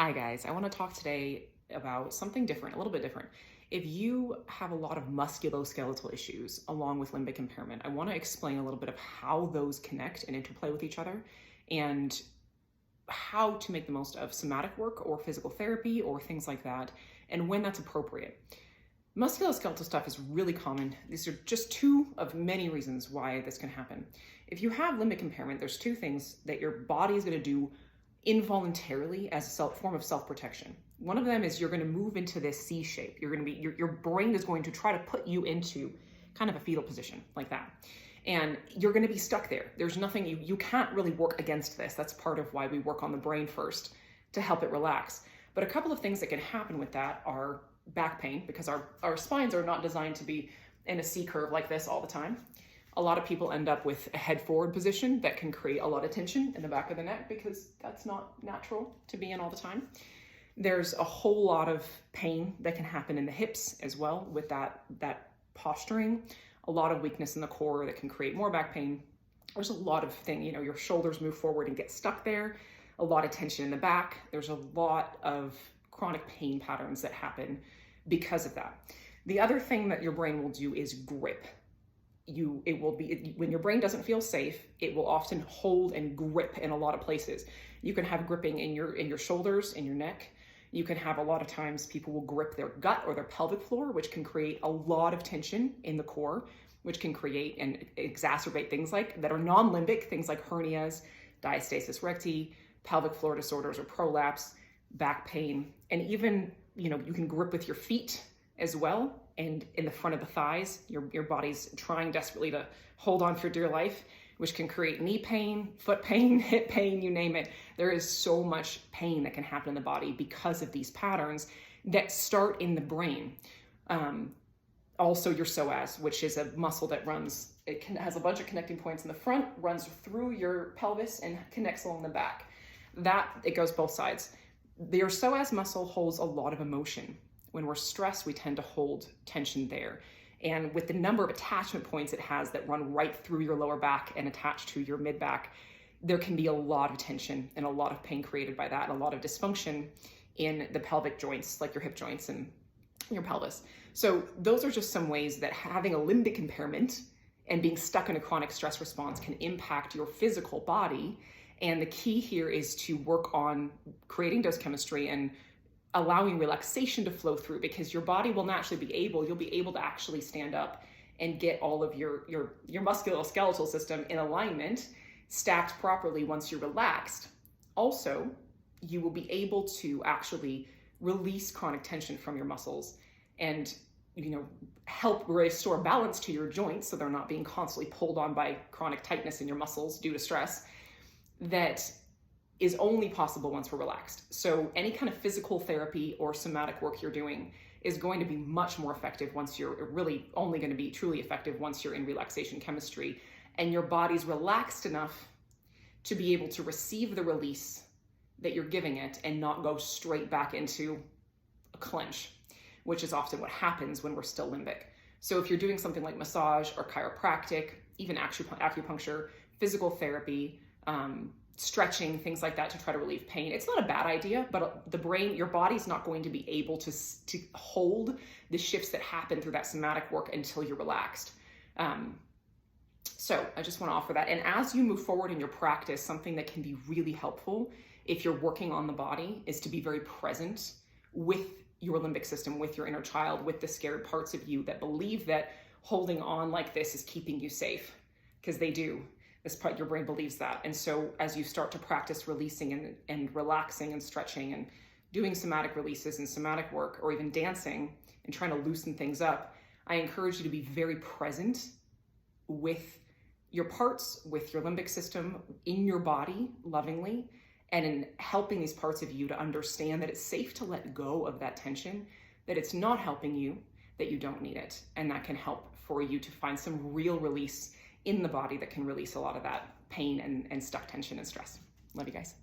Hi guys, I want to talk today about something different, a little bit different. If you have a lot of musculoskeletal issues along with limbic impairment, I want to explain a little bit of how those connect and interplay with each other and how to make the most of somatic work or physical therapy or things like that, and when that's appropriate. Musculoskeletal stuff is really common. These are just two of many reasons why this can happen. If you have limbic impairment, there's two things that your body is going to do involuntarily as a form of self-protection. One of them is you're going to move into this C shape. You're going to be your brain is going to try to put you into kind of a fetal position like that. And you're going to be stuck there. There's nothing you can't really work against this. That's part of why we work on the brain first to help it relax. But a couple of things that can happen with that are back pain, because our spines are not designed to be in a C curve like this all the time. A lot of people end up with a head forward position that can create a lot of tension in the back of the neck because that's not natural to be in all the time. There's a whole lot of pain that can happen in the hips as well with that posturing. A lot of weakness in the core that can create more back pain. There's a lot of things, your shoulders move forward and get stuck there. A lot of tension in the back. There's a lot of chronic pain patterns that happen because of that. The other thing that your brain will do is grip. When your brain doesn't feel safe, it will often hold and grip in a lot of places. You can have gripping in your shoulders, in your neck. You can have a lot of times people will grip their gut or their pelvic floor, which can create a lot of tension in the core, which can create and exacerbate things like that are non-limbic, things like hernias, diastasis recti, pelvic floor disorders or prolapse, back pain, and even, you can grip with your feet as well. And in the front of the thighs, your body's trying desperately to hold on for dear life, which can create knee pain, foot pain, hip pain, you name it. There is so much pain that can happen in the body because of these patterns that start in the brain. Also your psoas, which is a muscle that has a bunch of connecting points in the front, runs through your pelvis and connects along the back. It goes both sides. Your psoas muscle holds a lot of emotion. When we're stressed, we tend to hold tension there. And with the number of attachment points it has that run right through your lower back and attach to your mid back, there can be a lot of tension and a lot of pain created by that, and a lot of dysfunction in the pelvic joints, like your hip joints and your pelvis. So those are just some ways that having a limbic impairment and being stuck in a chronic stress response can impact your physical body. And the key here is to work on creating dose chemistry and allowing relaxation to flow through, because your body will naturally you'll be able to actually stand up and get all of your musculoskeletal system in alignment, stacked properly once you're relaxed. Also, you will be able to actually release chronic tension from your muscles and help restore balance to your joints so they're not being constantly pulled on by chronic tightness in your muscles due to stress. That is only possible once we're relaxed. So any kind of physical therapy or somatic work you're doing is going to be much more effective once you're really only going to be truly effective once you're in relaxation chemistry and your body's relaxed enough to be able to receive the release that you're giving it and not go straight back into a clench, which is often what happens when we're still limbic. So if you're doing something like massage or chiropractic, even acupuncture, physical therapy, stretching, things like that to try to relieve pain, it's not a bad idea, but your body's not going to be able to hold the shifts that happen through that somatic work until you're relaxed. So I just want to offer that. And as you move forward in your practice, something that can be really helpful if you're working on the body is to be very present with your limbic system, with your inner child, with the scared parts of you that believe that holding on like this is keeping you safe, because they do. This part, your brain believes that. And so as you start to practice releasing and relaxing and stretching and doing somatic releases and somatic work, or even dancing and trying to loosen things up, I encourage you to be very present with your parts, with your limbic system, in your body, lovingly, and in helping these parts of you to understand that it's safe to let go of that tension, that it's not helping you, that you don't need it. And that can help for you to find some real release in the body that can release a lot of that pain and stuck tension and stress. Love you guys.